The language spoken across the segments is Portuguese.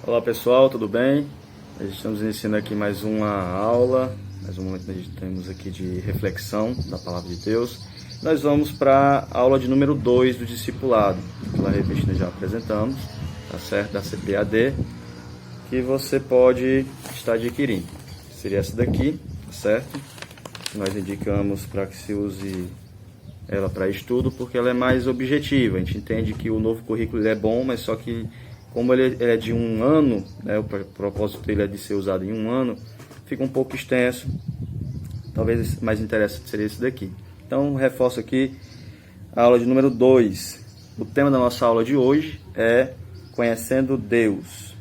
Olá pessoal, tudo bem? Nós estamos iniciando aqui mais uma aula, mais um momento que nós temos aqui de reflexão da Palavra de Deus. Nós vamos para a aula de número 2 do discipulado, aquela revista que nós já apresentamos, tá certo? Da CPAD, que você pode estar adquirindo. Seria essa daqui, tá certo? Nós indicamos para que se use ela para estudo, porque ela é mais objetiva. A gente entende que o novo currículo é bom, mas só que como ele é de um ano, né, o propósito dele é de ser usado em um ano, fica um pouco extenso. Talvez mais interessante seria esse daqui. Então, reforço aqui a aula de número 2. O tema da nossa aula de hoje é Conhecendo Deus.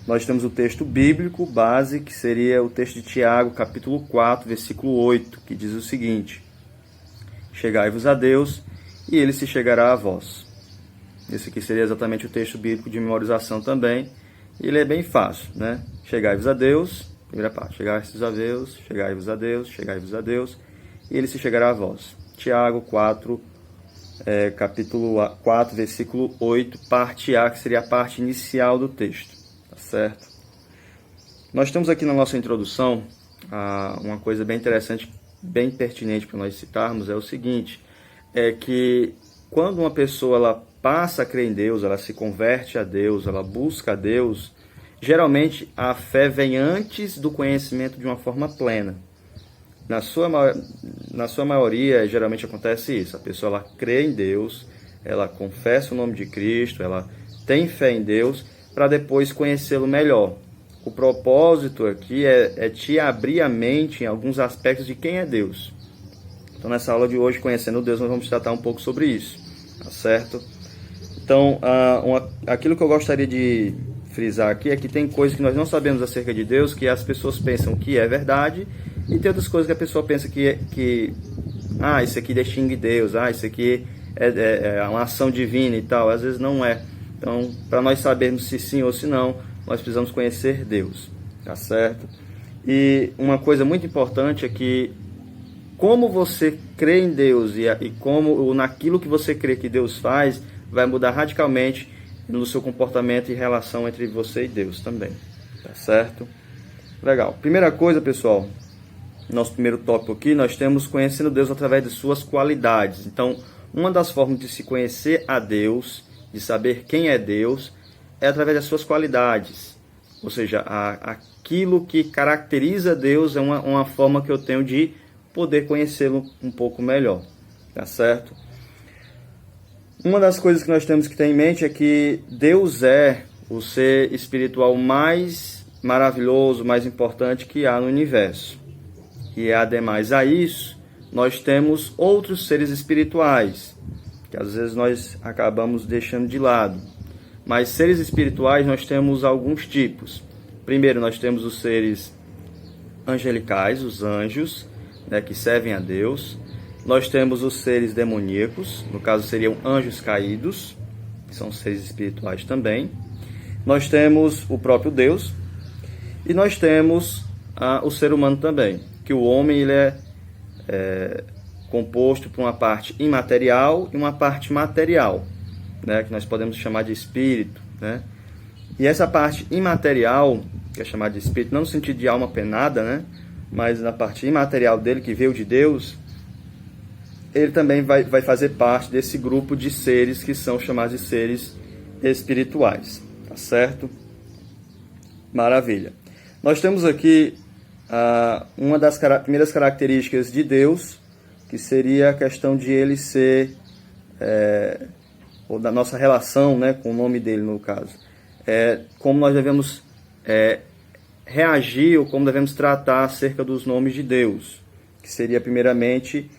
Nós temos o texto bíblico base, que seria o texto de Tiago, capítulo 4, versículo 8, que diz o seguinte: Chegai-vos a Deus, e Ele se chegará a vós. Esse aqui seria exatamente o texto bíblico de memorização também. Ele é bem fácil, né? Chegai-vos a Deus, primeira parte. Chegai-vos a Deus, chegai-vos a Deus, chegai-vos a Deus, e Ele se chegará a vós. Tiago 4, capítulo 4, versículo 8, parte A, que seria a parte inicial do texto. Tá certo? Nós temos aqui na nossa introdução uma coisa bem interessante, bem pertinente para nós citarmos, é o seguinte, é que quando uma pessoa ela passa a crer em Deus, ela se converte a Deus, ela busca a Deus, geralmente a fé vem antes do conhecimento de uma forma plena. Na sua maioria, geralmente acontece isso. A pessoa ela crê em Deus, ela confessa o nome de Cristo, ela tem fé em Deus, para depois conhecê-lo melhor. O propósito aqui é te abrir a mente em alguns aspectos de quem é Deus. Então, nessa aula de hoje, Conhecendo Deus, nós vamos tratar um pouco sobre isso, tá certo? Então, aquilo que eu gostaria de frisar aqui é que tem coisas que nós não sabemos acerca de Deus, que as pessoas pensam que é verdade, e tem outras coisas que a pessoa pensa que isso aqui distingue Deus, isso aqui é uma ação divina e tal. Às vezes não é. Então, para nós sabermos se sim ou se não, nós precisamos conhecer Deus, tá certo? E uma coisa muito importante é que como você crê em Deus e como naquilo que você crê que Deus faz, vai mudar radicalmente no seu comportamento e relação entre você e Deus também, tá certo? Legal. Primeira coisa, pessoal, nosso primeiro tópico aqui, nós temos conhecendo Deus através de suas qualidades. Então, uma das formas de se conhecer a Deus, de saber quem é Deus, é através das suas qualidades. Ou seja, aquilo que caracteriza Deus é uma forma que eu tenho de poder conhecê-lo um pouco melhor, tá certo? Uma das coisas que nós temos que ter em mente é que Deus é o ser espiritual mais maravilhoso, mais importante que há no universo. E ademais a isso, nós temos outros seres espirituais, que às vezes nós acabamos deixando de lado. Mas seres espirituais nós temos alguns tipos. Primeiro nós temos os seres angelicais, os anjos, que servem a Deus. Nós temos os seres demoníacos, no caso seriam anjos caídos, que são seres espirituais também. Nós temos o próprio Deus e nós temos o ser humano também, que o homem ele é composto por uma parte imaterial e uma parte material, que nós podemos chamar de espírito, E essa parte imaterial, que é chamada de espírito, não no sentido de alma penada, mas na parte imaterial dele, que veio de Deus, ele também vai fazer parte desse grupo de seres que são chamados de seres espirituais, tá certo? Maravilha. Nós temos aqui uma das primeiras características de Deus, que seria a questão de ele ser, ou da nossa relação, com o nome dele no caso, como nós devemos reagir ou como devemos tratar acerca dos nomes de Deus, que seria primeiramente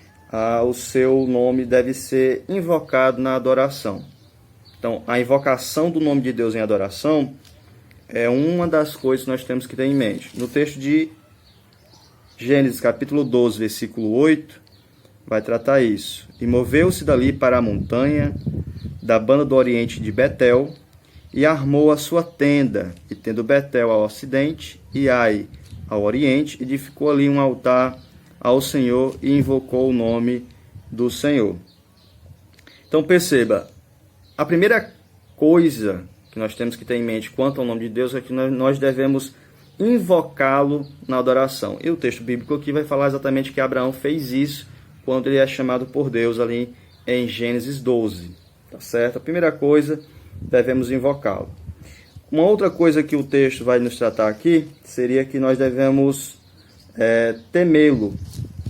o seu nome deve ser invocado na adoração. Então, a invocação do nome de Deus em adoração é uma das coisas que nós temos que ter em mente. No texto de Gênesis, capítulo 12, versículo 8, vai tratar isso. E moveu-se dali para a montanha da banda do oriente de Betel, e armou a sua tenda, e tendo Betel ao ocidente, e Ai ao oriente, edificou ali um altar ao Senhor, e invocou o nome do Senhor. Então perceba, a primeira coisa que nós temos que ter em mente quanto ao nome de Deus é que nós devemos invocá-lo na adoração. E o texto bíblico aqui vai falar exatamente que Abraão fez isso quando ele é chamado por Deus ali em Gênesis 12. Tá certo? A primeira coisa, devemos invocá-lo. Uma outra coisa que o texto vai nos tratar aqui seria que nós devemos temê-lo.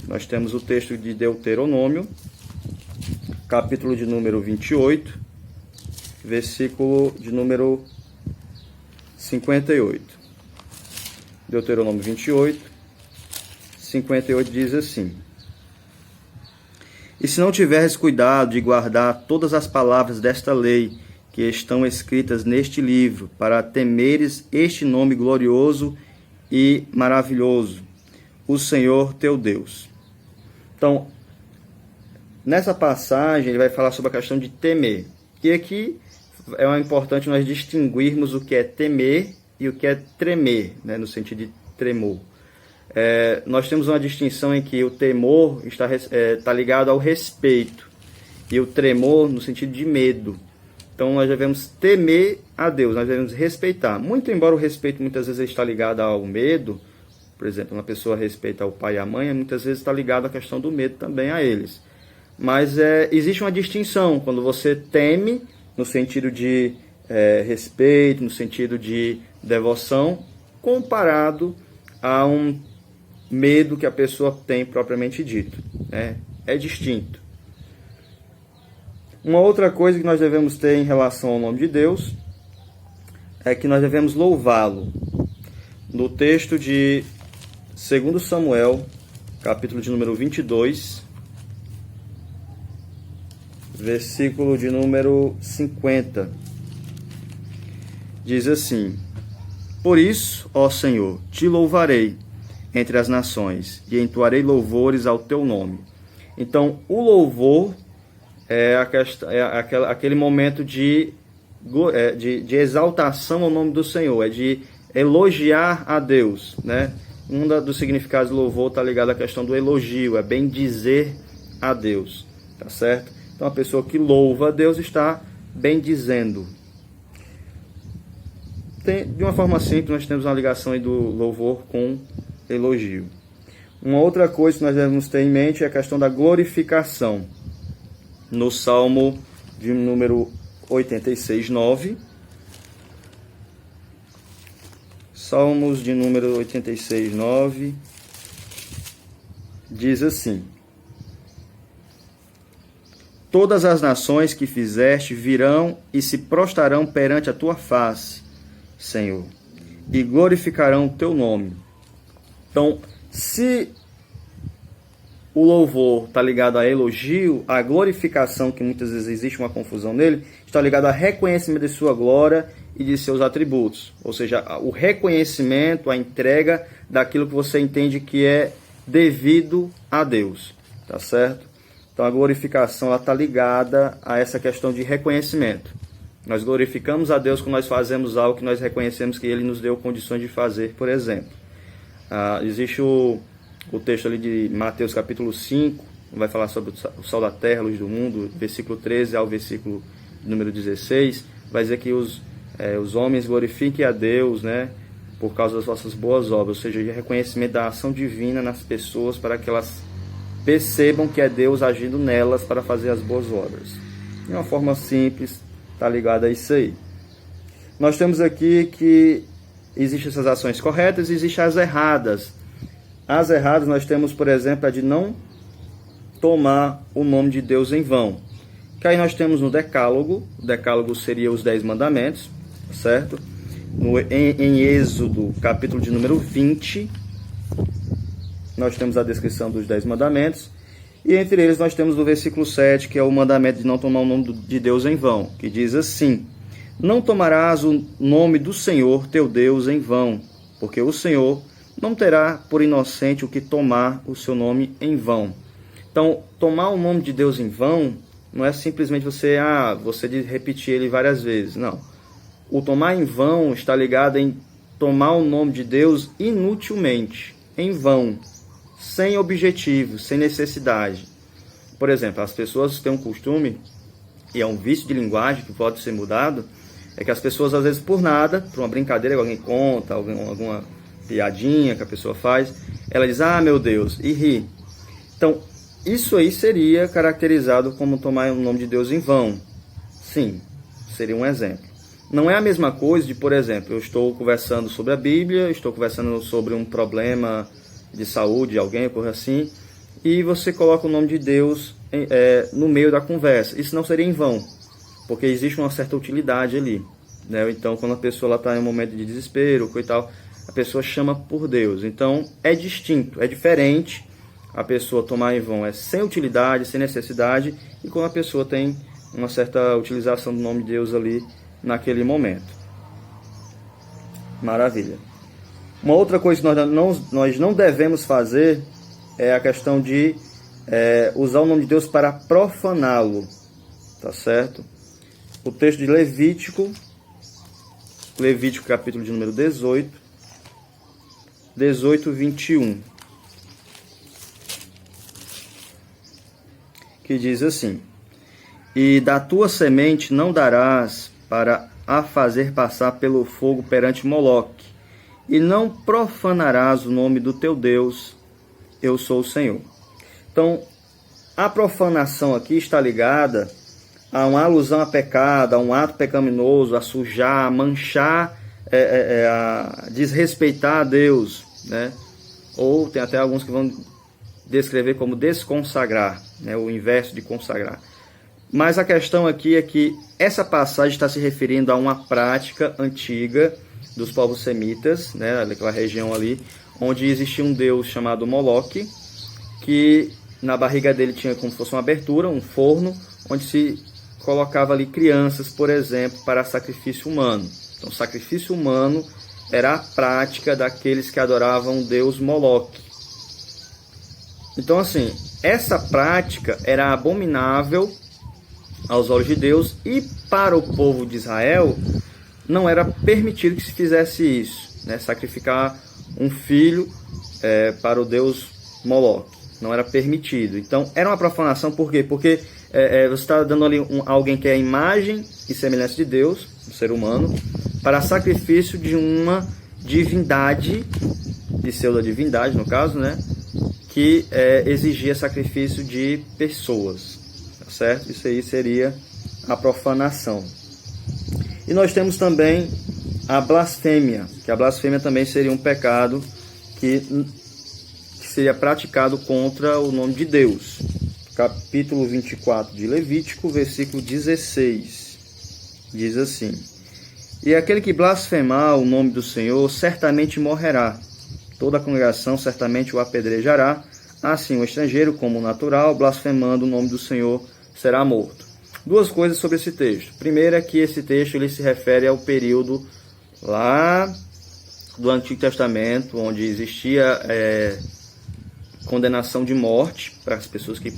Nós temos o texto de Deuteronômio, capítulo de número 28, versículo de número 58. Deuteronômio 28, 58 diz assim: E se não tiveres cuidado de guardar todas as palavras desta lei que estão escritas neste livro, para temeres este nome glorioso e maravilhoso, o Senhor teu Deus. Então, nessa passagem, ele vai falar sobre a questão de temer. E aqui é importante nós distinguirmos o que é temer e o que é tremer, né, no sentido de tremor. Nós temos uma distinção em que o temor está ligado ao respeito e o tremor no sentido de medo. Então nós devemos temer a Deus, nós devemos respeitar. Muito embora o respeito muitas vezes está ligado ao medo, por exemplo, uma pessoa respeita o pai e a mãe, muitas vezes está ligado à questão do medo também a eles. Mas existe uma distinção quando você teme no sentido de respeito, no sentido de devoção, comparado a um medo que a pessoa tem propriamente dito. É distinto. Uma outra coisa que nós devemos ter em relação ao nome de Deus é que nós devemos louvá-lo. No texto de 2 Samuel, capítulo de número 22, versículo de número 50, diz assim: Por isso, ó Senhor, te louvarei entre as nações e entoarei louvores ao teu nome. Então, o louvor é aquele momento de exaltação ao nome do Senhor, é de elogiar a Deus, né? Um dos significados do louvor está ligado à questão do elogio, é bem dizer a Deus, tá certo? Então, a pessoa que louva a Deus está bem dizendo. De uma forma simples, nós temos uma ligação aí do louvor com elogio. Uma outra coisa que nós devemos ter em mente é a questão da glorificação. No Salmo de número 86:9, Salmos de número 86:9, diz assim: Todas as nações que fizeste virão e se prostrarão perante a tua face, Senhor, e glorificarão o teu nome. Então, se o louvor está ligado a elogio, a glorificação, que muitas vezes existe uma confusão nele, está ligado a reconhecimento de sua glória e de seus atributos. Ou seja, o reconhecimento, a entrega daquilo que você entende que é devido a Deus. Tá certo? Então a glorificação está ligada a essa questão de reconhecimento. Nós glorificamos a Deus quando nós fazemos algo que nós reconhecemos que Ele nos deu condições de fazer, por exemplo. Existe o texto ali de Mateus capítulo 5, vai falar sobre o sol da terra, a luz do mundo, versículo 13 ao versículo número 16, vai dizer que os homens glorifiquem a Deus, né, por causa das vossas boas obras, ou seja, de reconhecimento da ação divina nas pessoas, para que elas percebam que é Deus agindo nelas para fazer as boas obras. De uma forma simples, está ligado a isso aí. Nós temos aqui que existem essas ações corretas e existem as erradas. As erradas nós temos, por exemplo, a de não tomar o nome de Deus em vão. Que aí nós temos no Decálogo. O Decálogo seria os 10 mandamentos, certo? Em Êxodo, capítulo de número 20, nós temos a descrição dos 10 mandamentos. E entre eles nós temos o versículo 7, que é o mandamento de não tomar o nome de Deus em vão, que diz assim: Não tomarás o nome do Senhor teu Deus em vão, porque o Senhor não terá por inocente o que tomar o seu nome em vão. Então, tomar o nome de Deus em vão não é simplesmente você repetir ele várias vezes. Não. O tomar em vão está ligado em tomar o nome de Deus inutilmente, em vão, sem objetivo, sem necessidade. Por exemplo, as pessoas têm um costume, e é um vício de linguagem que pode ser mudado, É que as pessoas, às vezes, por nada, por uma brincadeira que alguém conta, alguma piadinha que a pessoa faz, ela diz, ah, meu Deus, e ri. Então, isso aí seria caracterizado como tomar o nome de Deus em vão. Sim, seria um exemplo. Não é a mesma coisa de, por exemplo, eu estou conversando sobre a Bíblia, estou conversando sobre um problema de saúde de alguém, coisa assim, e você coloca o nome de Deus no meio da conversa. Isso não seria em vão, porque existe uma certa utilidade ali, né? Então, quando a pessoa está em um momento de desespero, coisa e tal, a pessoa chama por Deus. Então, é distinto, é diferente. A pessoa tomar em vão é sem utilidade, sem necessidade, e quando a pessoa tem uma certa utilização do nome de Deus ali naquele momento. Maravilha. Uma outra coisa que nós não devemos fazer é a questão de usar o nome de Deus para profaná-lo, tá certo? O texto de Levítico capítulo de número 18, 21, que diz assim: e da tua semente não darás para a fazer passar pelo fogo perante Moloque, e não profanarás o nome do teu Deus, eu sou o Senhor. Então, a profanação aqui está ligada a uma alusão a pecado, a um ato pecaminoso, a sujar, a manchar, a desrespeitar a Deus, né? Ou tem até alguns que vão descrever como desconsagrar, né? O inverso de consagrar. Mas a questão aqui é que essa passagem está se referindo a uma prática antiga dos povos semitas, né, daquela região ali, onde existia um deus chamado Moloque, que na barriga dele tinha como se fosse uma abertura, um forno, onde se colocava ali crianças, por exemplo, para sacrifício humano. Então, sacrifício humano era a prática daqueles que adoravam o deus Moloque. Então, assim, essa prática era abominável aos olhos de Deus, e para o povo de Israel não era permitido que se fizesse isso, né? Sacrificar um filho para o deus Moloque, não era permitido. Então era uma profanação. Por quê? Porque você está dando ali alguém que é a imagem e semelhança de Deus, um ser humano, para sacrifício de uma divindade, de pseudo-divindade no caso, né? Que exigia sacrifício de pessoas. Certo? Isso aí seria a profanação. E nós temos também a blasfêmia, que a blasfêmia também seria um pecado que seria praticado contra o nome de Deus. Capítulo 24 de Levítico, versículo 16, diz assim: e aquele que blasfemar o nome do Senhor certamente morrerá, toda a congregação certamente o apedrejará, assim o estrangeiro como o natural, blasfemando o nome do Senhor, será morto. Duas coisas sobre esse texto. Primeiro é que esse texto ele se refere ao período lá do Antigo Testamento, onde existia condenação de morte para as pessoas que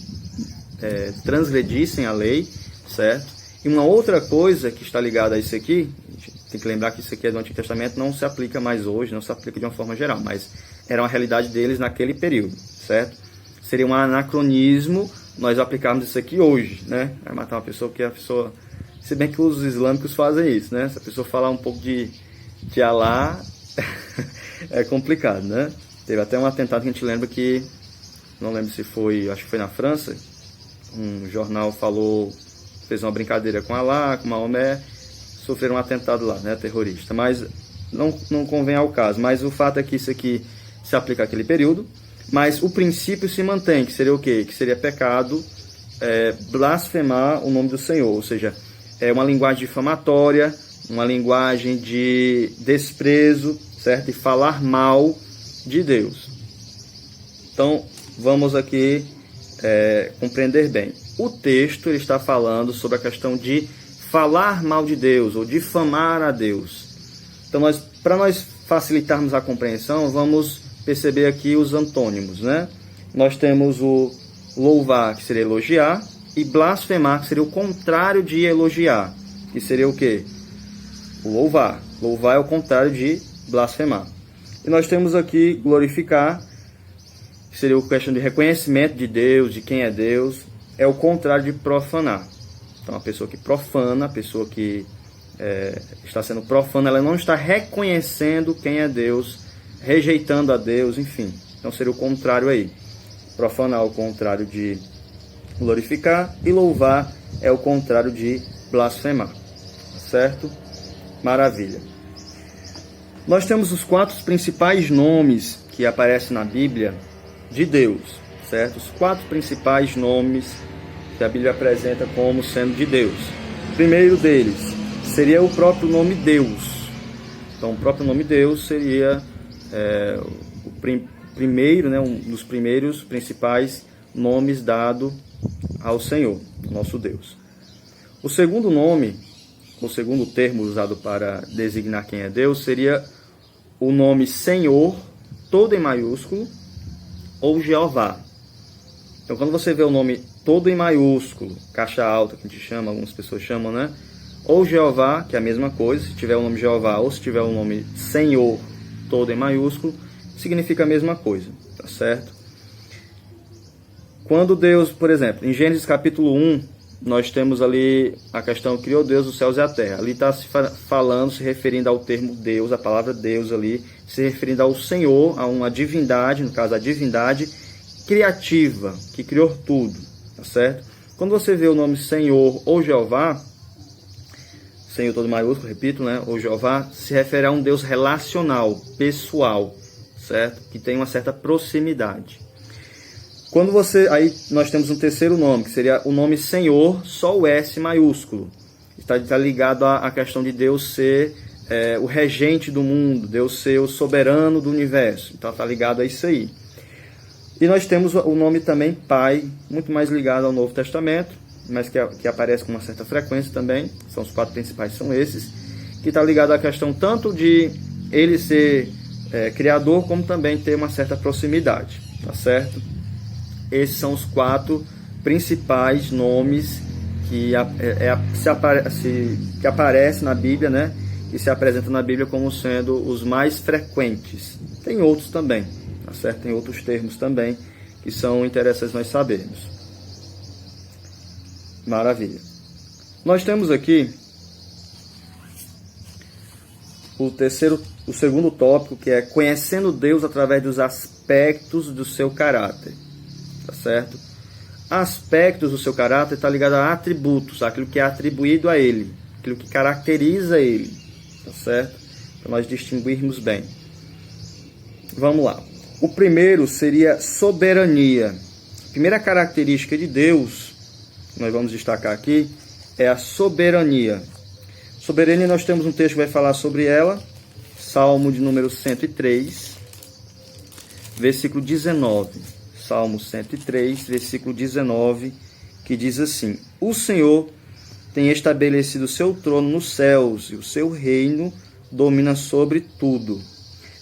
transgredissem a lei, certo? E uma outra coisa que está ligada a isso aqui, a gente tem que lembrar que isso aqui é do Antigo Testamento, não se aplica mais hoje, não se aplica de uma forma geral, mas era uma realidade deles naquele período, certo? Seria um anacronismo nós aplicarmos isso aqui hoje, né? Vai matar uma pessoa porque a pessoa... Se bem que os islâmicos fazem isso, né? Se a pessoa falar um pouco de Alá, é complicado, né? Teve até um atentado que a gente lembra que... Não lembro se foi... Acho que foi na França. Um jornal falou... Fez uma brincadeira com Alá, com Maomé. Sofreram um atentado lá, né? Terrorista. Mas não convém ao caso. Mas o fato é que isso aqui se aplica àquele período. Mas o princípio se mantém, que seria o quê? Que seria pecado blasfemar o nome do Senhor, ou seja, é uma linguagem difamatória, uma linguagem de desprezo, certo? E falar mal de Deus. Então, vamos aqui compreender bem. O texto ele está falando sobre a questão de falar mal de Deus, ou difamar a Deus. Então, para nós facilitarmos a compreensão, vamos perceber aqui os antônimos, né? Nós temos o louvar, que seria elogiar, e blasfemar, que seria o contrário de elogiar, que seria o quê? O louvar. Louvar é o contrário de blasfemar. E nós temos aqui glorificar, que seria a questão de reconhecimento de Deus, de quem é Deus, é o contrário de profanar. Então, a pessoa que profana, a pessoa que está sendo profana, ela não está reconhecendo quem é Deus, rejeitando a Deus, enfim. Então seria o contrário aí. Profanar é o contrário de glorificar, e louvar é o contrário de blasfemar. Certo? Maravilha. Nós temos os 4 principais nomes que aparecem na Bíblia de Deus, certo? Os 4 principais nomes que a Bíblia apresenta como sendo de Deus. O primeiro deles seria o próprio nome Deus. Então, o próprio nome Deus seria o primeiro, né, um dos primeiros principais nomes dado ao Senhor, nosso Deus. O segundo nome, o segundo termo usado para designar quem é Deus, seria o nome Senhor, todo em maiúsculo, ou Jeová. Então, quando você vê o nome todo em maiúsculo, caixa alta, que a gente chama, algumas pessoas chamam, né? Ou Jeová, que é a mesma coisa, se tiver o nome Jeová, ou se tiver o nome Senhor, todo em maiúsculo, significa a mesma coisa, tá certo? Quando Deus, por exemplo, em Gênesis capítulo 1, nós temos ali a questão, criou Deus os céus e a terra. Ali está se falando, se referindo ao termo Deus, a palavra Deus ali, se referindo ao Senhor, a uma divindade, no caso a divindade criativa, que criou tudo, tá certo? Quando você vê o nome Senhor ou Jeová, Senhor todo maiúsculo, repito, né? Ou Jeová, se refere a um Deus relacional, pessoal, certo? Que tem uma certa proximidade. Quando você, aí nós temos um terceiro nome, que seria o nome Senhor, só o S maiúsculo. Está ligado à questão de Deus ser o regente do mundo, Deus ser o soberano do universo. Então está ligado a isso aí. E nós temos o nome também Pai, muito mais ligado ao Novo Testamento, mas que aparece com uma certa frequência também. São os 4 principais, são esses. Que está ligado à questão tanto de ele ser criador, como também ter uma certa proximidade. Tá certo? Esses são os 4 principais nomes que aparecem na Bíblia, né? E se apresentam na Bíblia como sendo os mais frequentes. Tem outros também, tá certo? Tem outros termos também que são interessantes nós sabermos. Maravilha. Nós temos aqui o segundo tópico, que é conhecendo Deus através dos aspectos do seu caráter. Tá certo? Aspectos do seu caráter está ligado a atributos, aquilo que é atribuído a ele, aquilo que caracteriza ele, tá certo? Para nós distinguirmos bem. Vamos lá. O primeiro seria soberania. A primeira característica de Deus, que nós vamos destacar aqui, é a soberania. Soberania, nós temos um texto que vai falar sobre ela, Salmo de número 103, versículo 19. Salmo 103, versículo 19, que diz assim: O Senhor tem estabelecido o seu trono nos céus, e o seu reino domina sobre tudo.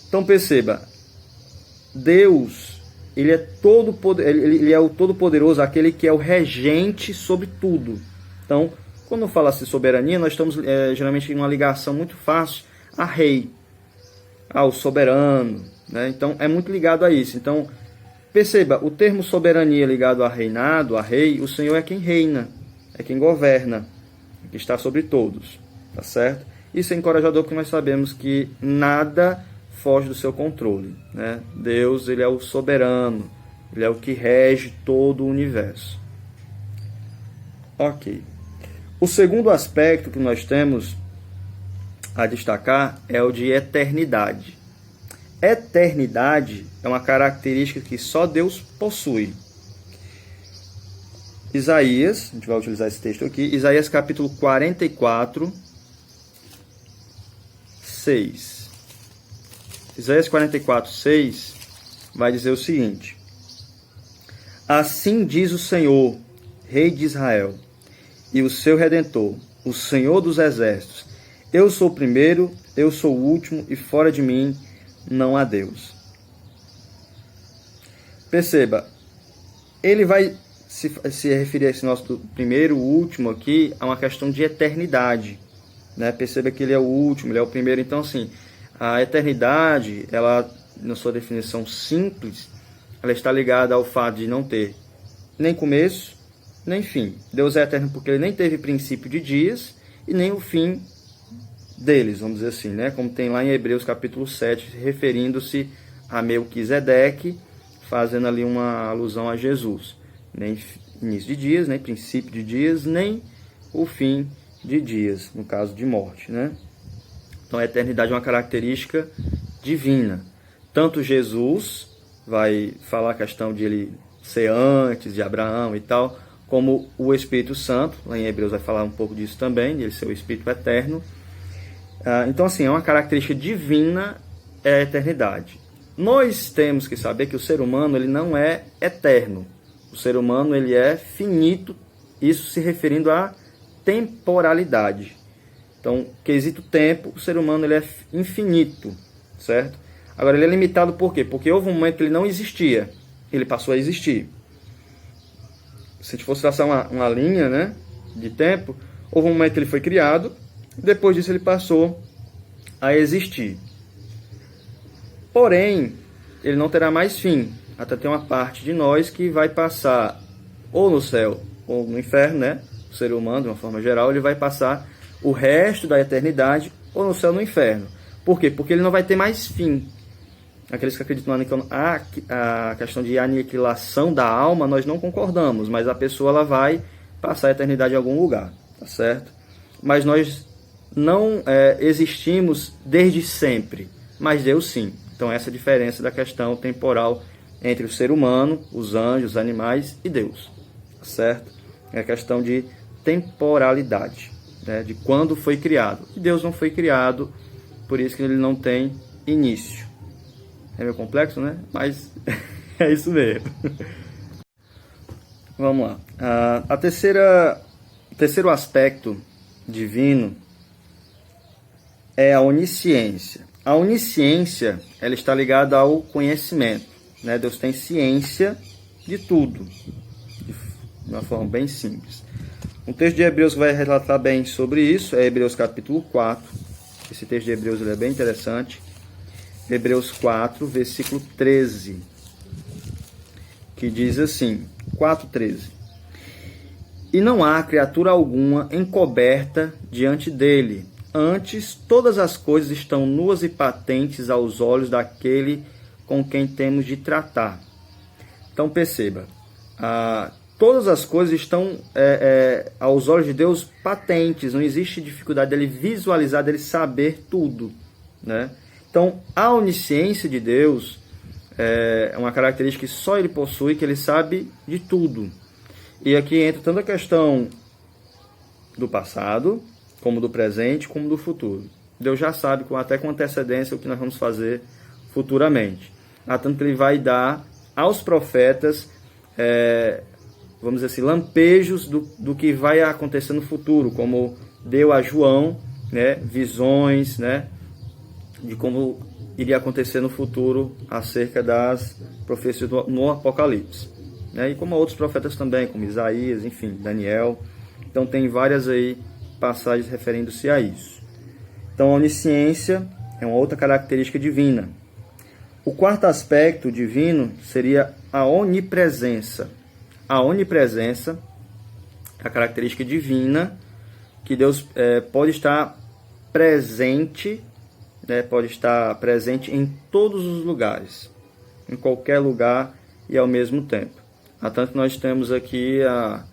Então perceba, Deus, ele é o Todo-Poderoso, aquele que é o regente sobre tudo. Então, quando fala-se soberania, nós estamos geralmente em uma ligação muito fácil a rei, ao soberano, né? Então, é muito ligado a isso. Então, perceba, o termo soberania ligado a reinado, a rei, o Senhor é quem reina, é quem governa, que está sobre todos, tá certo? Isso é encorajador porque nós sabemos que nada foge do seu controle, né? Deus, ele é o soberano, ele é o que rege todo o universo. Ok. O segundo aspecto que nós temos a destacar é o de eternidade. Eternidade é uma característica que só Deus possui. Isaías, a gente vai utilizar esse texto aqui, Isaías capítulo 44, 6. Isaías 44, 6 vai dizer o seguinte: Assim diz o Senhor, Rei de Israel, e o seu Redentor, o Senhor dos Exércitos: Eu sou o primeiro, eu sou o último, e fora de mim não há Deus. Perceba, ele vai se referir a esse nosso primeiro, o último aqui, a uma questão de eternidade, né? Perceba que ele é o último, ele é o primeiro. Então, assim, a eternidade, ela, na sua definição simples, ela está ligada ao fato de não ter nem começo, nem fim. Deus é eterno porque ele nem teve princípio de dias e nem o fim deles, vamos dizer assim, né? Como tem lá em Hebreus capítulo 7, referindo-se a Melquisedeque, fazendo ali uma alusão a Jesus. Nem início de dias, nem princípio de dias, nem o fim de dias, no caso de morte, né? Então a eternidade é uma característica divina. Tanto Jesus vai falar a questão de ele ser antes de Abraão e tal, como o Espírito Santo, lá em Hebreus vai falar um pouco disso também, de ele ser o Espírito eterno. Então assim, é uma característica divina, é a eternidade. Nós temos que saber que o ser humano ele não é eterno. O ser humano ele é finito, isso se referindo à temporalidade. Então, quesito tempo, o ser humano ele é infinito, certo? Agora, ele é limitado por quê? Porque houve um momento que ele não existia, ele passou a existir. Se a gente fosse traçar uma linha, né, de tempo, houve um momento que ele foi criado, depois disso ele passou a existir. Porém, ele não terá mais fim. Até tem uma parte de nós que vai passar ou no céu ou no inferno, né? O ser humano, de uma forma geral, ele vai passar o resto da eternidade ou no céu ou no inferno. Por quê? Porque ele não vai ter mais fim. Aqueles que acreditam na questão de aniquilação da alma, nós não concordamos, mas a pessoa ela vai passar a eternidade em algum lugar, tá certo? Mas nós não existimos desde sempre, mas Deus sim. Então essa é a diferença da questão temporal entre o ser humano, os anjos, os animais e Deus, tá certo? É a questão de temporalidade, né? De quando foi criado. E Deus não foi criado, por isso que ele não tem início. É meio complexo, né? Mas é isso mesmo. Vamos lá. O terceiro aspecto divino é a onisciência. A onisciência ela está ligada ao conhecimento, né? Deus tem ciência de tudo, de uma forma bem simples. Um texto de Hebreus vai relatar bem sobre isso, é Hebreus capítulo 4. Esse texto de Hebreus ele é bem interessante. Hebreus 4, versículo 13, que diz assim, 4:13. E não há criatura alguma encoberta diante dele. Antes, todas as coisas estão nuas e patentes aos olhos daquele com quem temos de tratar. Então perceba, todas as coisas estão aos olhos de Deus patentes, não existe dificuldade dele visualizar, dele saber tudo, né? Então a onisciência de Deus é uma característica que só ele possui, que ele sabe de tudo. E aqui entra tanto a questão do passado, como do presente, como do futuro. Deus já sabe, até com antecedência, o que nós vamos fazer futuramente. Tanto que ele vai dar aos profetas, vamos dizer assim, lampejos do que vai acontecer no futuro, como deu a João, né, visões, né, de como iria acontecer no futuro acerca das profecias no Apocalipse. Né, e como outros profetas também, como Isaías, enfim, Daniel. Então tem várias aí passagens referindo-se a isso. Então a onisciência é uma outra característica divina. O quarto aspecto divino seria a onipresença. A onipresença é a característica divina que Deus pode estar presente, né, pode estar presente em todos os lugares, em qualquer lugar e ao mesmo tempo. Tanto que nós temos aqui a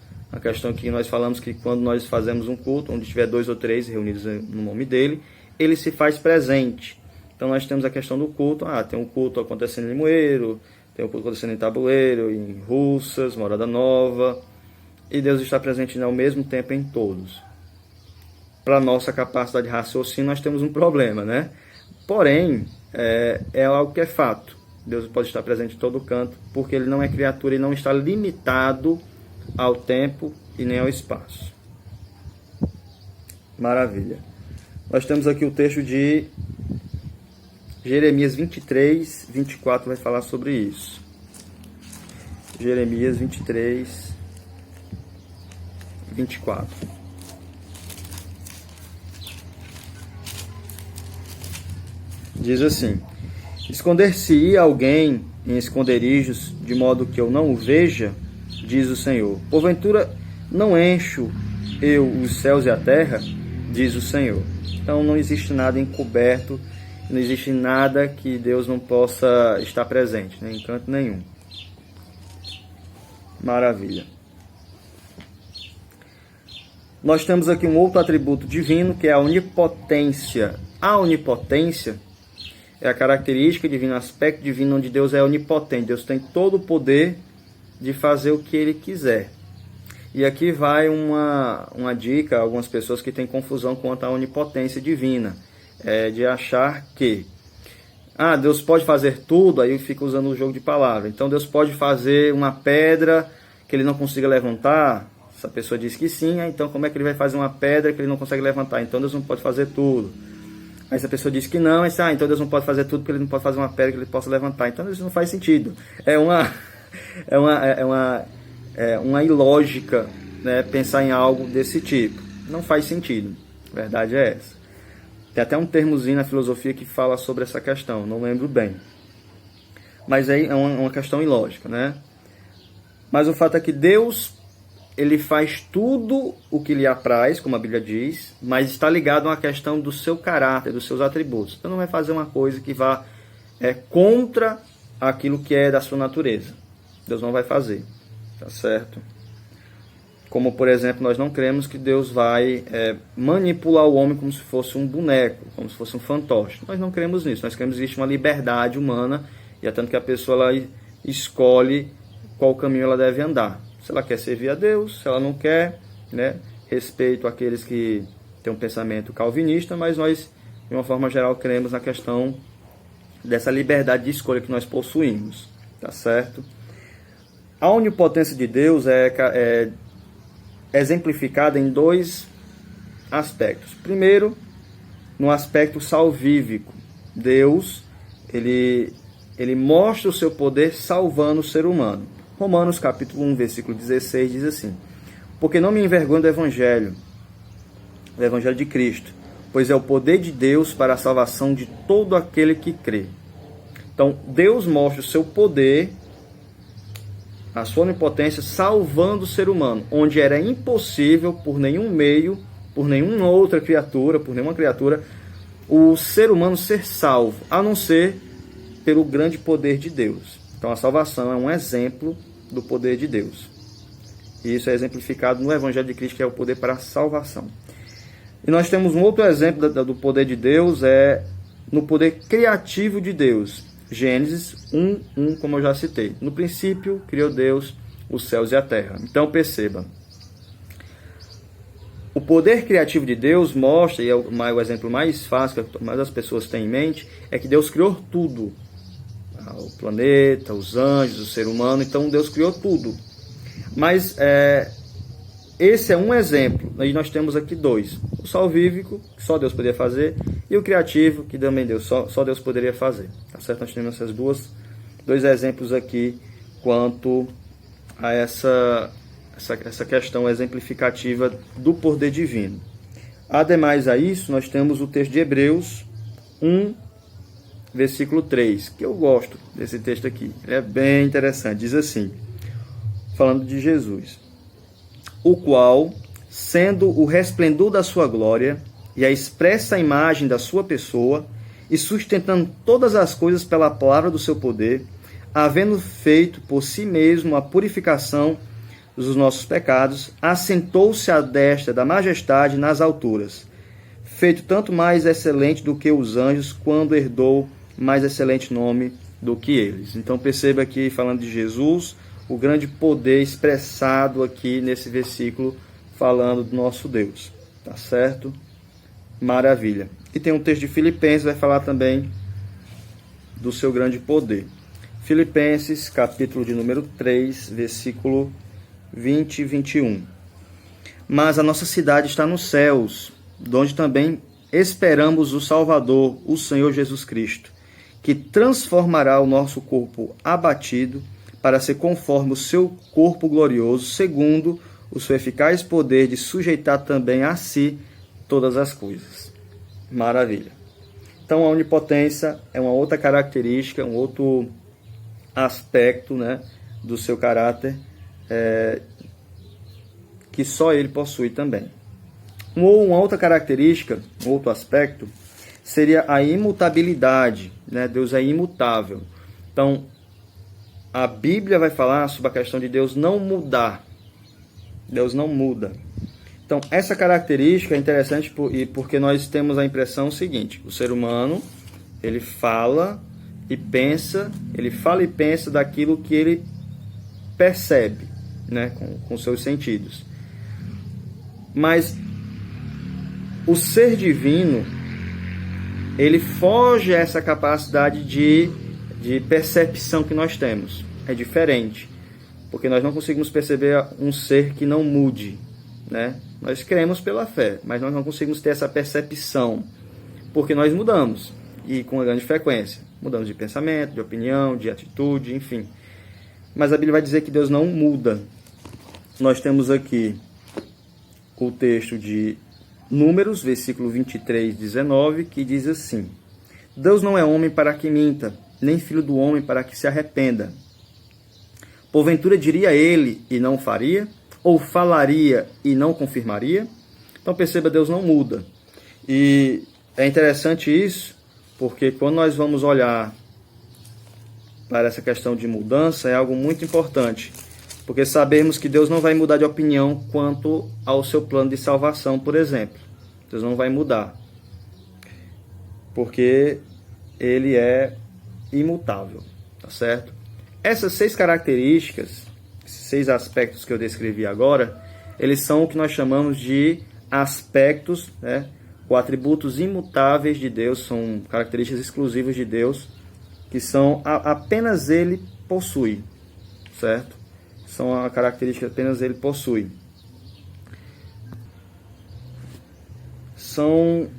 questão que nós falamos que quando nós fazemos um culto, onde tiver 2 ou 3 reunidos no nome dele, ele se faz presente. Então nós temos a questão do culto. Tem um culto acontecendo em Limoeiro, tem um culto acontecendo em Tabuleiro, em Russas, Morada Nova, e Deus está presente ao mesmo tempo em todos. Para a nossa capacidade de raciocínio, nós temos um problema, né? Porém, é algo que é fato. Deus pode estar presente em todo canto, porque ele não é criatura e não está limitado ao tempo e nem ao espaço. Maravilha. Nós temos aqui o texto de Jeremias 23, 24 vai falar sobre isso. Jeremias 23, 24. Diz assim: esconder-se-ia alguém em esconderijos, de modo que eu não o veja, diz o Senhor. Porventura não encho eu os céus e a terra? diz o Senhor. Então não existe nada encoberto, não existe nada que Deus não possa estar presente, nem em canto nenhum. Maravilha. Nós temos aqui um outro atributo divino, que é a onipotência. A onipotência é a característica divina, o aspecto divino onde Deus é onipotente. Deus tem todo o poder de fazer o que Ele quiser. E aqui vai uma dica a algumas pessoas que têm confusão quanto à onipotência divina. De achar que Deus pode fazer tudo, aí fica usando o jogo de palavras. Então Deus pode fazer uma pedra que Ele não consiga levantar. Essa pessoa diz que sim, então como é que Ele vai fazer uma pedra que Ele não consegue levantar? Então Deus não pode fazer tudo. Aí essa pessoa diz que não, então Deus não pode fazer tudo porque Ele não pode fazer uma pedra que Ele possa levantar. Então isso não faz sentido. É uma ilógica, né, pensar em algo desse tipo. Não faz sentido. A verdade é essa. Tem até um termozinho na filosofia que fala sobre essa questão, não lembro bem. Mas aí é uma questão ilógica, né? Mas o fato é que Deus, Ele faz tudo o que lhe apraz, como a Bíblia diz, mas está ligado a uma questão do seu caráter, dos seus atributos. Então não vai fazer uma coisa que vá contra aquilo que é da sua natureza. Deus não vai fazer, tá certo? Como, por exemplo, nós não cremos que Deus vai manipular o homem como se fosse um boneco, como se fosse um fantoche. Nós não cremos nisso. Nós cremos que existe uma liberdade humana, e é tanto que a pessoa ela escolhe qual caminho ela deve andar. Se ela quer servir a Deus, se ela não quer, né? Respeito àqueles que têm um pensamento calvinista, mas nós, de uma forma geral, cremos na questão dessa liberdade de escolha que nós possuímos, tá certo? A onipotência de Deus é exemplificada em dois aspectos. Primeiro, no aspecto salvífico. Deus, ele mostra o seu poder salvando o ser humano. Romanos capítulo 1, versículo 16 diz assim: porque não me envergonho do Evangelho de Cristo, pois é o poder de Deus para a salvação de todo aquele que crê. Então, Deus mostra o seu poder, a sua onipotência, salvando o ser humano, onde era impossível por nenhum meio, por nenhuma outra criatura, por nenhuma criatura, o ser humano ser salvo, a não ser pelo grande poder de Deus. Então a salvação é um exemplo do poder de Deus. E isso é exemplificado no Evangelho de Cristo, que é o poder para a salvação. E nós temos um outro exemplo do poder de Deus, no poder criativo de Deus. Gênesis 1:1, como eu já citei. No princípio, criou Deus os céus e a terra. Então, perceba. O poder criativo de Deus mostra, e é o exemplo mais fácil, que mais as pessoas têm em mente, é que Deus criou tudo. O planeta, os anjos, o ser humano. Então, Deus criou tudo. Mas esse é um exemplo. E nós temos aqui dois. O salvífico, que só Deus poderia fazer, e o criativo, que também só Deus poderia fazer. Tá certo? Nós temos esses dois exemplos aqui quanto a essa questão exemplificativa do poder divino. Ademais a isso, nós temos o texto de Hebreus 1, versículo 3, que eu gosto desse texto aqui. Ele é bem interessante. Diz assim, falando de Jesus: o qual, sendo o resplendor da sua glória e a expressa imagem da sua pessoa, e sustentando todas as coisas pela palavra do seu poder, havendo feito por si mesmo a purificação dos nossos pecados, assentou-se à destra da majestade nas alturas, feito tanto mais excelente do que os anjos, quando herdou mais excelente nome do que eles. Então perceba aqui, falando de Jesus, o grande poder expressado aqui nesse versículo, falando do nosso Deus. Tá certo? Maravilha. E tem um texto de Filipenses, vai falar também do seu grande poder. Filipenses, capítulo de número 3, versículo 20 e 21. Mas a nossa cidade está nos céus, de onde também esperamos o Salvador, o Senhor Jesus Cristo, que transformará o nosso corpo abatido para ser conforme o seu corpo glorioso, segundo o seu eficaz poder de sujeitar também a si todas as coisas. Maravilha. Então a onipotência é uma outra característica, um outro aspecto, né, do seu caráter, que só ele possui também. Uma outra característica, um outro aspecto, seria a imutabilidade, né? Deus é imutável. Então, a Bíblia vai falar sobre a questão de Deus não mudar. Deus não muda. Então, essa característica é interessante porque nós temos a impressão seguinte: o ser humano, ele fala e pensa daquilo que ele percebe, né? Com seus sentidos. Mas o ser divino, ele foge a essa capacidade de percepção que nós temos. É diferente, porque nós não conseguimos perceber um ser que não mude, né? Nós cremos pela fé, mas nós não conseguimos ter essa percepção, porque nós mudamos, e com uma grande frequência. Mudamos de pensamento, de opinião, de atitude, enfim. Mas a Bíblia vai dizer que Deus não muda. Nós temos aqui o texto de Números, versículo 23, 19, que diz assim: Deus não é homem para que minta, nem filho do homem para que se arrependa. Porventura diria ele e não faria? Ou falaria e não confirmaria? Então perceba, Deus não muda. E é interessante isso, porque quando nós vamos olhar para essa questão de mudança, é algo muito importante. Porque sabemos que Deus não vai mudar de opinião quanto ao seu plano de salvação, por exemplo. Deus não vai mudar. Porque ele é imutável, tá certo? Essas 6 características, esses 6 aspectos que eu descrevi agora, eles são o que nós chamamos de aspectos, né, ou atributos imutáveis de Deus, são características exclusivas de Deus, que são apenas ele possui, certo? São a característica que apenas ele possui. São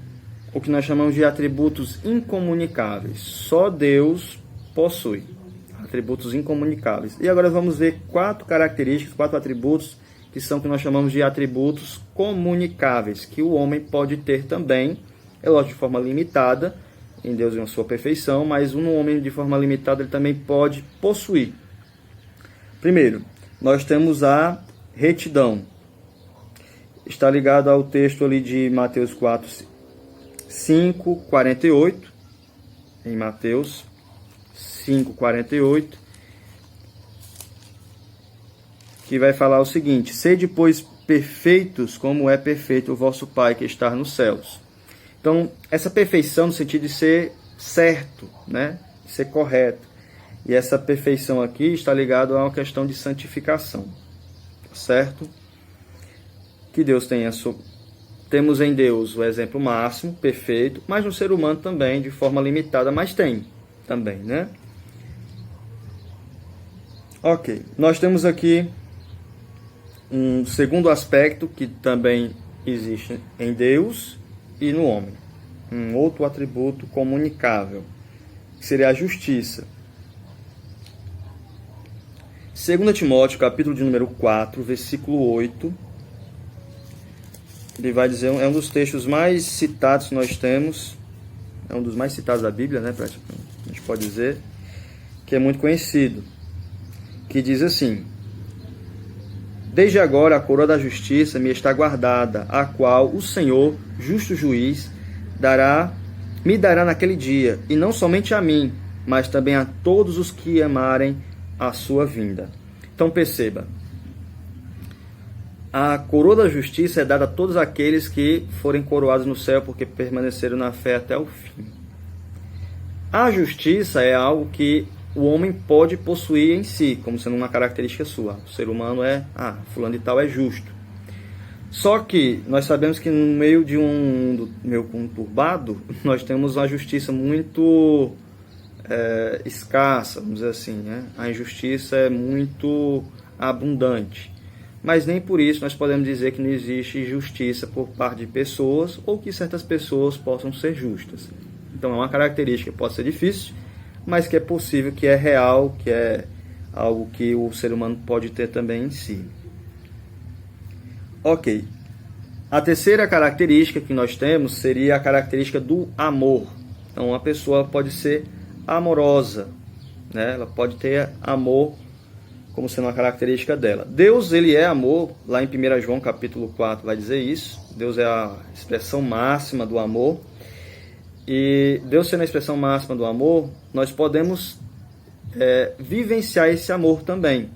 o que nós chamamos de atributos incomunicáveis. Só Deus possui atributos incomunicáveis. E agora vamos ver 4 características, 4 atributos que são o que nós chamamos de atributos comunicáveis, que o homem pode ter também, é lógico, de forma limitada, em Deus em sua perfeição, mas um homem de forma limitada ele também pode possuir. Primeiro, nós temos a retidão. Está ligado ao texto ali de Mateus 4, 5, 48. Em Mateus 5, 48. Que vai falar o seguinte: sede, pois, perfeitos, como é perfeito o vosso Pai que está nos céus. Então, essa perfeição no sentido de ser certo, né? De ser correto. E essa perfeição aqui está ligada a uma questão de santificação, certo? Que Deus tem temos em Deus o exemplo máximo, perfeito, mas no ser humano também, de forma limitada, mas tem também, né? Ok, nós temos aqui um segundo aspecto que também existe em Deus e no homem. Um outro atributo comunicável, que seria a justiça. 2 Timóteo, capítulo de número 4, versículo 8, ele vai dizer, é um dos textos mais citados que nós temos, é um dos mais citados da Bíblia, né, a gente pode dizer, que é muito conhecido, que diz assim: desde agora a coroa da justiça me está guardada, a qual o Senhor, justo juiz, me dará naquele dia, e não somente a mim, mas também a todos os que amarem a sua vinda. Então perceba, a coroa da justiça é dada a todos aqueles que forem coroados no céu porque permaneceram na fé até o fim. A justiça é algo que o homem pode possuir em si, como sendo uma característica sua. O ser humano fulano de tal é justo. Só que nós sabemos que no meio de um mundo meio conturbado, nós temos uma justiça muito escassa, vamos dizer assim, né? A injustiça é muito abundante. Mas nem por isso nós podemos dizer que não existe justiça por parte de pessoas ou que certas pessoas possam ser justas. Então é uma característica, pode ser difícil, mas que é possível, que é real, que é algo que o ser humano pode ter também em si. Ok. A terceira característica que nós temos seria a característica do amor. Então uma pessoa pode ser amorosa, né? Ela pode ter amor como sendo uma característica dela. Deus, ele é amor, lá em 1 João capítulo 4 vai dizer isso. Deus é a expressão máxima do amor. E Deus sendo a expressão máxima do amor, nós podemos vivenciar esse amor também.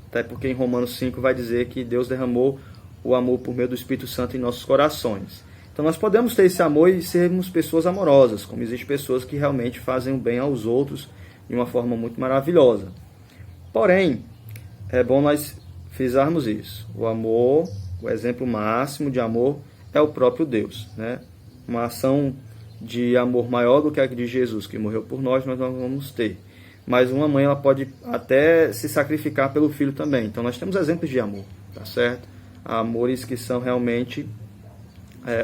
Até porque em Romanos 5 vai dizer que Deus derramou o amor por meio do Espírito Santo em nossos corações. Então nós podemos ter esse amor e sermos pessoas amorosas, como existem pessoas que realmente fazem o bem aos outros de uma forma muito maravilhosa. Porém, é bom nós frisarmos isso. O amor, o exemplo máximo de amor é o próprio Deus, né? Uma ação de amor maior do que a de Jesus, que morreu por nós não vamos ter. Mas uma mãe, ela pode até se sacrificar pelo filho também. Então nós temos exemplos de amor, tá certo? Amores que são realmente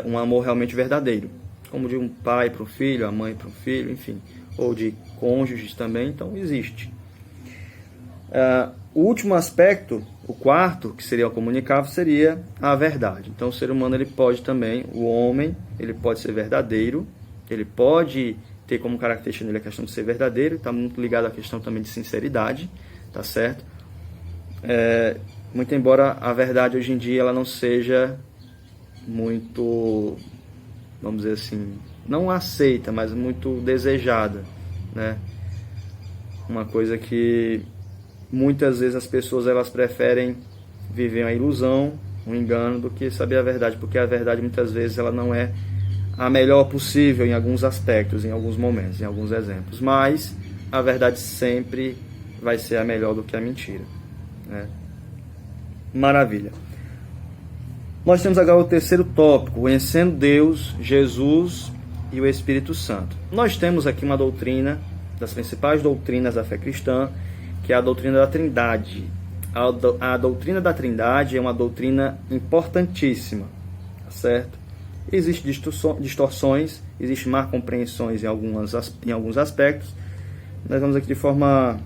um amor realmente verdadeiro, como de um pai para o filho, a mãe para o filho, enfim, ou de cônjuges também. Então existe. O último aspecto, o quarto, que seria o comunicável, seria a verdade. Então o ser humano, ele pode também, o homem, ele pode ser verdadeiro, ele pode ter como característica nele a questão de ser verdadeiro, está muito ligado à questão também de sinceridade, tá certo? Muito embora a verdade hoje em dia ela não seja muito, vamos dizer assim, não aceita, mas muito desejada, né? Uma coisa que muitas vezes as pessoas elas preferem viver uma ilusão, um engano, do que saber a verdade, porque a verdade muitas vezes ela não é a melhor possível em alguns aspectos, em alguns momentos, em alguns exemplos, mas a verdade sempre vai ser a melhor do que a mentira, né? Maravilha. Nós temos agora o terceiro tópico, conhecendo Deus, Jesus e o Espírito Santo. Nós temos aqui uma doutrina, das principais doutrinas da fé cristã, que é a doutrina da Trindade. A doutrina da Trindade é uma doutrina importantíssima, certo? Existem distorções, existem má compreensões em alguns aspectos. Nós vamos aqui de forma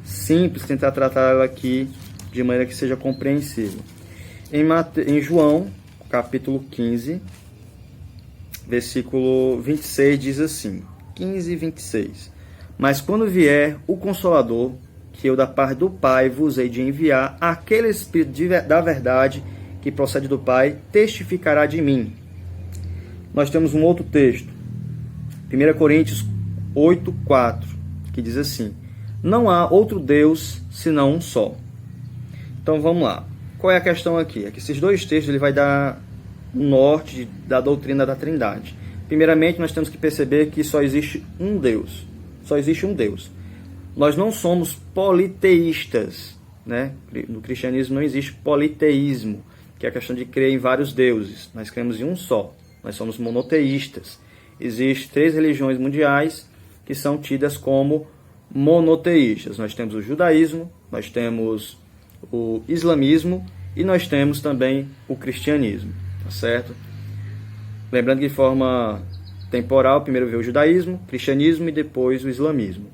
simples tentar tratar ela aqui de maneira que seja compreensível. Em João, capítulo 15, versículo 26, diz assim, 15 e 26. Mas quando vier o Consolador, que eu da parte do Pai vos hei de enviar, aquele Espírito da verdade que procede do Pai, testificará de mim. Nós temos um outro texto, 1 Coríntios 8, 4, que diz assim, não há outro Deus senão um só. Então vamos lá. Qual é a questão aqui? É que esses dois textos ele vai dar um norte da doutrina da Trindade. Primeiramente, nós temos que perceber que só existe um Deus. Só existe um Deus. Nós não somos politeístas, né? No cristianismo não existe politeísmo, que é a questão de crer em vários deuses. Nós cremos em um só. Nós somos monoteístas. Existem 3 religiões mundiais que são tidas como monoteístas. Nós temos o judaísmo, nós temos o islamismo e nós temos também o cristianismo, tá certo? Lembrando que de forma temporal, primeiro veio o judaísmo, o cristianismo e depois o islamismo.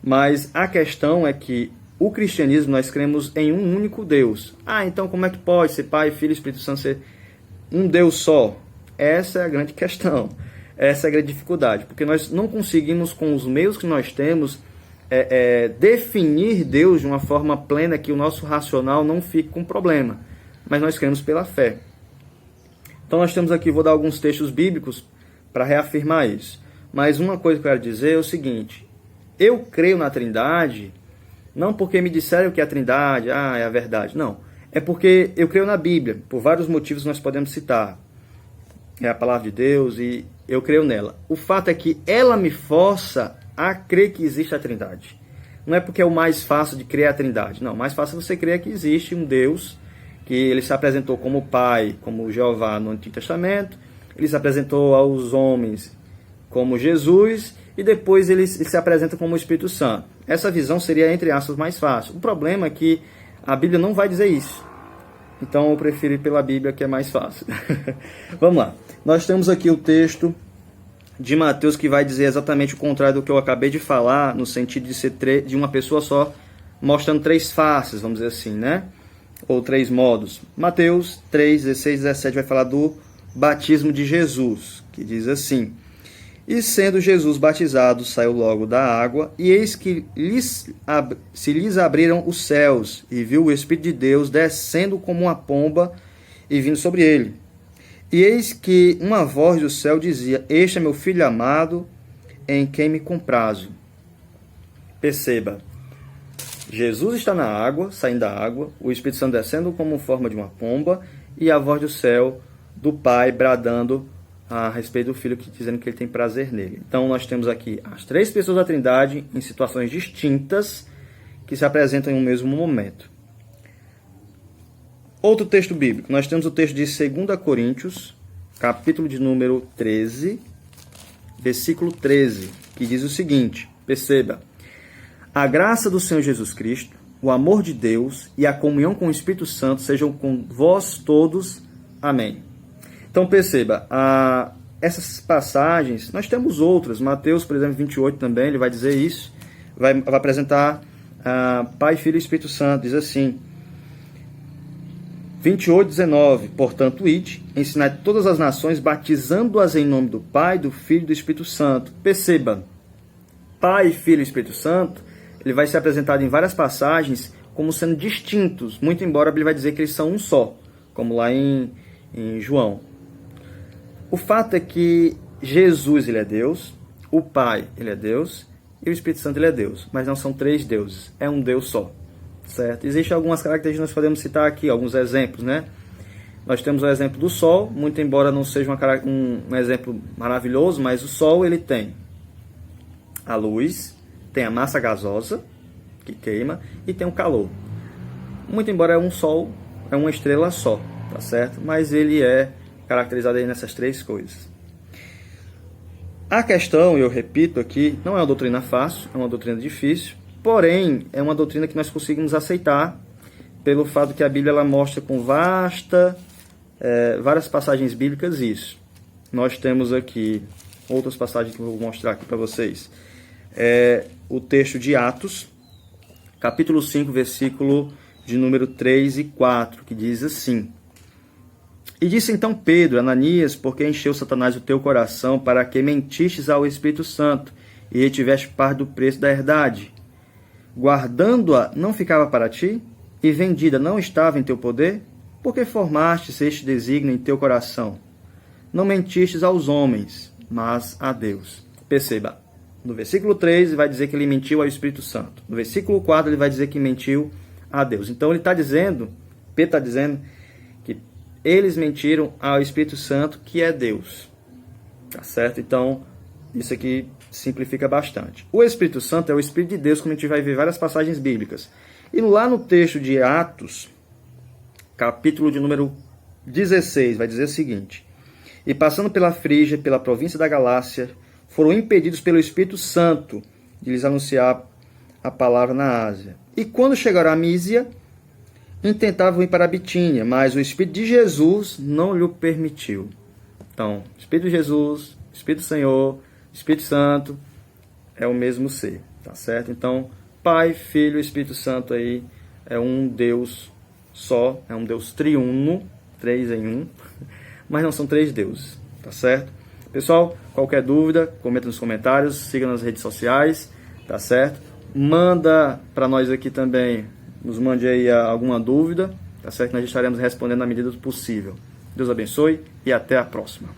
Mas a questão é que o cristianismo nós cremos em um único Deus. Então como é que pode ser Pai, Filho e Espírito Santo ser um Deus só? Essa é a grande questão, essa é a grande dificuldade, porque nós não conseguimos com os meios que nós temos definir Deus de uma forma plena que o nosso racional não fique com problema, mas nós cremos pela fé. Então nós temos aqui, vou dar alguns textos bíblicos para reafirmar isso, mas uma coisa que eu quero dizer é o seguinte, eu creio na Trindade, não porque me disseram que a Trindade é a verdade, não, é porque eu creio na Bíblia, por vários motivos nós podemos citar, é a palavra de Deus e eu creio nela. O fato é que ela me força a crer que existe a Trindade. Não é porque é o mais fácil de crer a Trindade. Não, mais fácil é você crer que existe um Deus, que ele se apresentou como Pai, como Jeová no Antigo Testamento, ele se apresentou aos homens como Jesus, e depois ele se apresenta como o Espírito Santo. Essa visão seria, entre aspas, mais fácil. O problema é que a Bíblia não vai dizer isso. Então eu prefiro ir pela Bíblia, que é mais fácil. Vamos lá. Nós temos aqui o texto de Mateus que vai dizer exatamente o contrário do que eu acabei de falar, no sentido de ser de uma pessoa só, mostrando 3 faces, vamos dizer assim, né? Ou 3 modos. Mateus 3, 16, 17 vai falar do batismo de Jesus, que diz assim, E sendo Jesus batizado, saiu logo da água, e eis que se lhes abriram os céus, e viu o Espírito de Deus descendo como uma pomba e vindo sobre ele. E eis que uma voz do céu dizia: Este é meu Filho amado, em quem me comprazo. Perceba, Jesus está na água, saindo da água, o Espírito Santo descendo como forma de uma pomba, e a voz do céu do Pai bradando a respeito do Filho, dizendo que ele tem prazer nele. Então nós temos aqui as três pessoas da Trindade em situações distintas que se apresentam em um mesmo momento. Outro texto bíblico, nós temos o texto de 2 Coríntios, capítulo de número 13, versículo 13, que diz o seguinte, perceba: A graça do Senhor Jesus Cristo, o amor de Deus e a comunhão com o Espírito Santo sejam com vós todos. Amém. Então perceba, essas passagens, nós temos outras. Mateus, por exemplo, 28 também, ele vai dizer isso. Vai apresentar Pai, Filho e Espírito Santo. Diz assim, 28, 19. Portanto, ide, ensinai todas as nações, batizando-as em nome do Pai, do Filho e do Espírito Santo. Perceba, Pai, Filho e Espírito Santo, ele vai ser apresentado em várias passagens como sendo distintos, muito embora a Bíblia vai dizer que eles são um só, como lá em João. O fato é que Jesus, ele é Deus, o Pai, ele é Deus, e o Espírito Santo, ele é Deus, mas não são três deuses, é um Deus só, certo? Existem algumas características que nós podemos citar aqui, alguns exemplos, né? Nós temos o exemplo do Sol, muito embora não seja um exemplo maravilhoso, mas o Sol, ele tem a luz, tem a massa gasosa, que queima, e tem o calor. Muito embora é um Sol, é uma estrela só, tá certo? Mas ele é caracterizado aí nessas três coisas. A questão, eu repito aqui, não é uma doutrina fácil, é uma doutrina difícil, porém, é uma doutrina que nós conseguimos aceitar pelo fato que a Bíblia ela mostra com várias passagens bíblicas isso. Nós temos aqui outras passagens que eu vou mostrar aqui para vocês. O texto de Atos, capítulo 5, versículo de número 3 e 4, que diz assim: E disse então Pedro, Ananias, porque encheu Satanás o teu coração, para que mentistes ao Espírito Santo, e retiveste parte do preço da herdade? Guardando-a não ficava para ti? E vendida não estava em teu poder? Por que formastes este desígnio em teu coração? Não mentistes aos homens, mas a Deus. Perceba, no versículo 3 ele vai dizer que ele mentiu ao Espírito Santo. No versículo 4 ele vai dizer que mentiu a Deus. Então ele está dizendo, Pedro está dizendo, que eles mentiram ao Espírito Santo, que é Deus. Tá certo? Então, isso aqui simplifica bastante. O Espírito Santo é o Espírito de Deus, como a gente vai ver várias passagens bíblicas. E lá no texto de Atos, capítulo de número 16, vai dizer o seguinte: E passando pela Frígia, pela província da Galácia, foram impedidos pelo Espírito Santo de lhes anunciar a palavra na Ásia. E quando chegaram a Mísia, intentavam ir para a Bitínia, mas o Espírito de Jesus não lhe permitiu. Então, Espírito de Jesus, Espírito do Senhor, Espírito Santo é o mesmo ser, tá certo? Então, Pai, Filho e Espírito Santo aí é um Deus só, é um Deus triuno, 3 em 1, mas não são 3 deuses, tá certo? Pessoal, qualquer dúvida, comenta nos comentários, siga nas redes sociais, tá certo? Manda para nós aqui também, nos mande aí alguma dúvida, tá certo? Nós estaremos respondendo na medida do possível. Deus abençoe e até a próxima.